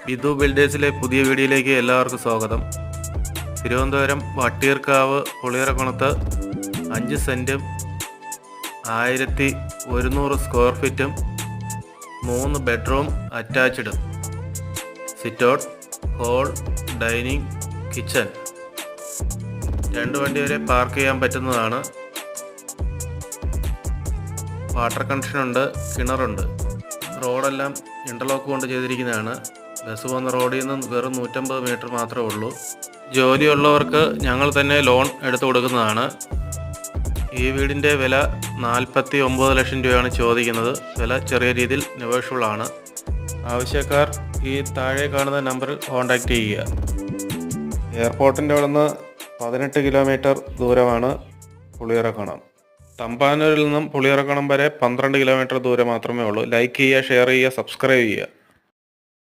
ബിദു ബിൽഡേഴ്സിലെ പുതിയ വീഡിയോയിലേക്ക് എല്ലാവർക്കും സ്വാഗതം. തിരുവനന്തപുരം വട്ടിയൂർക്കാവ് പുളിയറക്കുണത്ത് 5 സെൻറ്റും 1100 സ്ക്വയർ ഫീറ്റും 3 bedroom attached, sit out, hall, dining, kitchen, 2 വണ്ടി വരെ പാർക്ക് ചെയ്യാൻ പറ്റുന്നതാണ്. വാട്ടർ കണക്ഷനുണ്ട്, കിണറുണ്ട്. റോഡെല്ലാം ഇൻ്റർലോക്ക് കൊണ്ട് ചെയ്തിരിക്കുന്നതാണ്. ബസ് പോകുന്ന റോഡിൽ നിന്ന് വെറും 150 മീറ്റർ മാത്രമേ ഉള്ളൂ. ജോലിയുള്ളവർക്ക് ഞങ്ങൾ തന്നെ ലോൺ എടുത്തു കൊടുക്കുന്നതാണ്. ഈ വീടിൻ്റെ വില 49 ലക്ഷം രൂപയാണ് ചോദിക്കുന്നത്. വില ചെറിയ രീതിയിൽ നെഗോഷ്യബിൾ ആണ്. ആവശ്യക്കാർ ഈ താഴെ കാണുന്ന നമ്പറിൽ കോൺടാക്റ്റ് ചെയ്യുക. എയർപോർട്ടിൻ്റെ അവിടെ നിന്ന് 18 കിലോമീറ്റർ ദൂരമാണ് പുളിയറക്കുണം. തമ്പാനൂരിൽ നിന്നും പുളിയറക്കുണം വരെ 12 കിലോമീറ്റർ ദൂരം മാത്രമേ ഉള്ളൂ. ലൈക്ക് ചെയ്യുക, ഷെയർ ചെയ്യുക, സബ്സ്ക്രൈബ് ചെയ്യുക.